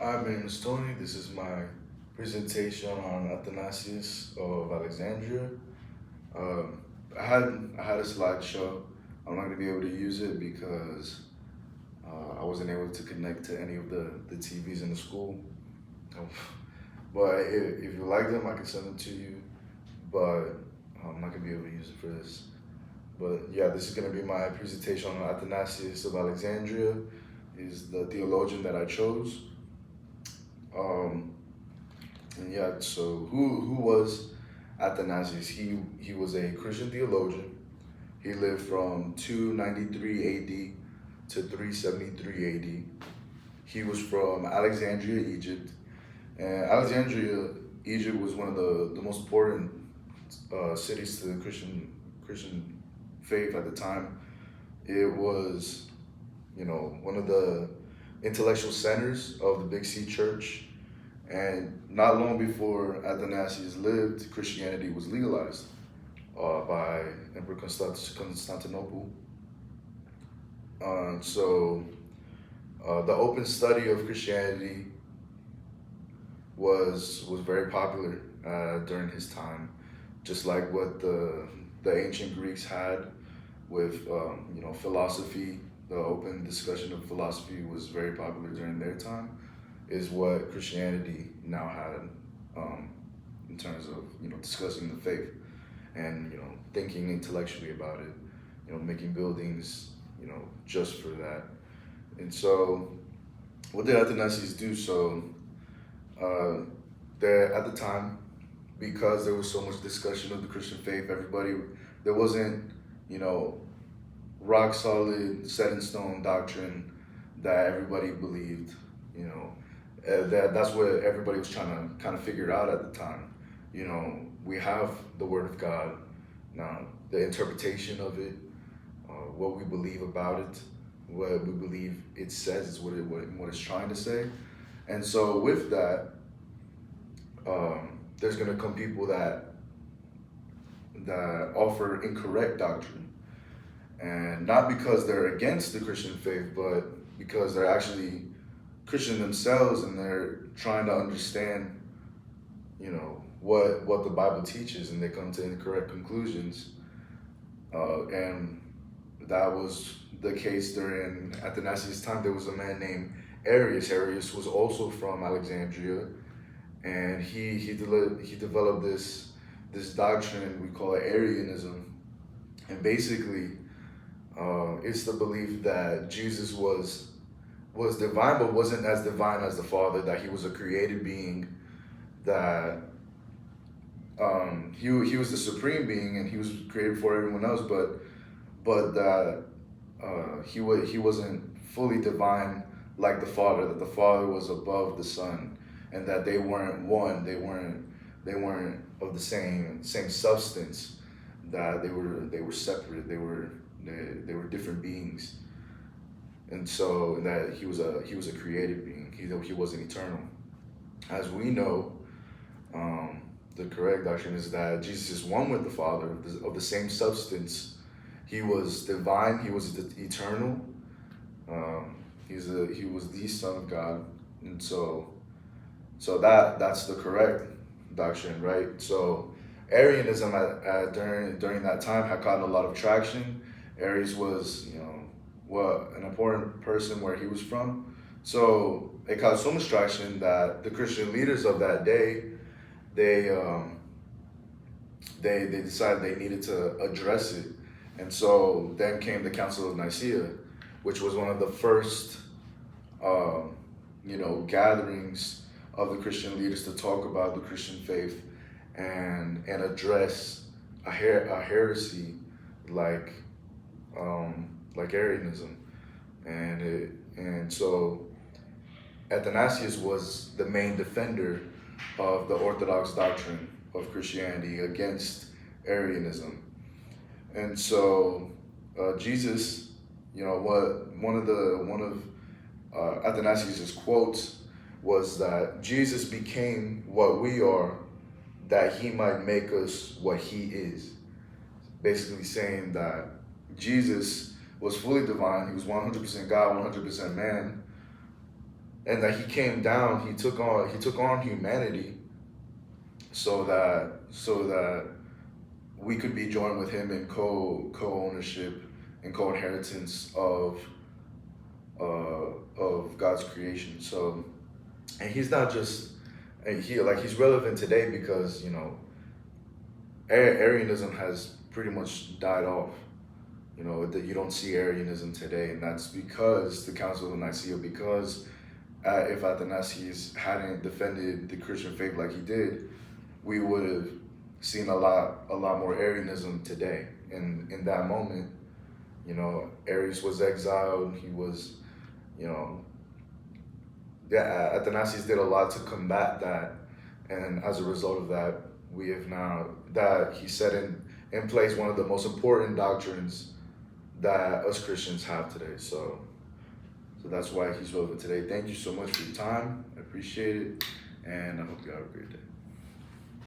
Hi, my name is Tony. This is my presentation on Athanasius of Alexandria. Um, I had a slideshow. I'm not gonna be able to use it because I wasn't able to connect to any of the TVs in the school. Um, But if you like them, I can send them to you. But I'm not gonna be able to use it for this. But yeah, this is gonna be my presentation on Athanasius of Alexandria. Is the theologian that I chose. Um, And yeah, so who was Athanasius? He was a Christian theologian. He lived from 293 AD to 373 AD. He was from Alexandria, Egypt. And Alexandria, Egypt was one of the most important cities to the Christian faith at the time. It was, one of the intellectual centers of the Big C Church. And not long before Athanasius lived, Christianity was legalized by Emperor Constantinople. So the open study of Christianity was very popular during his time, just like what the ancient Greeks had with philosophy. The open discussion of philosophy was very popular during their time. Is what Christianity now had in terms of discussing the faith and thinking intellectually about it. Making buildings just for that. And so, what did Athanasius do? So, uh, there at the time, because there was so much discussion of the Christian faith, there wasn't you know rock solid, set in stone doctrine that everybody believed. You know, that's what everybody was trying to kind of figure out at the time. We have the Word of God now. The interpretation of it, what we believe about it, what we believe it says is what it's trying to say. And so with that, there's gonna come people that offer incorrect doctrine, and not because they're against the Christian faith, but because they're actually Christian themselves and they're trying to understand, what the Bible teaches, and they come to incorrect conclusions. And that was the case during Athanasius' time. There was a man named Arius. Arius was also from Alexandria, and he developed this doctrine we call it Arianism, and basically, it's the belief that Jesus was divine, but wasn't as divine as the Father. That he was a created being. That he was the supreme being, and he was created for everyone else. But that he wasn't fully divine like the Father. That the Father was above the Son, and that they weren't one. They weren't of the same substance. That they were separate. They were different beings. And so that he was a created being. He wasn't eternal. As we know, the correct doctrine is that Jesus is one with the Father, of the same substance. He was divine. He was eternal. He was the Son of God, and so that's the correct doctrine, right? So Arianism during that time had gotten a lot of traction. Arius was an important person where he was from. So it got so much traction that the Christian leaders of that day, they they decided they needed to address it. And so then came the Council of Nicaea, which was one of the first gatherings of the Christian leaders to talk about the Christian faith and address a heresy like Arianism. And so Athanasius was the main defender of the Orthodox doctrine of Christianity against Arianism. And so Jesus, one of Athanasius's quotes was that Jesus became what we are, that he might make us what he is. Basically saying that Jesus was fully divine. He was 100% God, 100% man, and that he came down, he took on humanity so that we could be joined with him in co-ownership and co-inheritance of God's creation. So, and he's not just, and he's relevant today because Arianism has pretty much died off. That you don't see Arianism today, and that's because the Council of Nicaea, because if Athanasius hadn't defended the Christian faith like he did, we would have seen a lot more Arianism today. And in that moment, Arius was exiled. He was, Athanasius did a lot to combat that, and as a result of that, we have now that he set in place one of the most important doctrines that us Christians have today. So that's why he's relevant today. Thank you so much for your time. I appreciate it, and I hope you have a great day.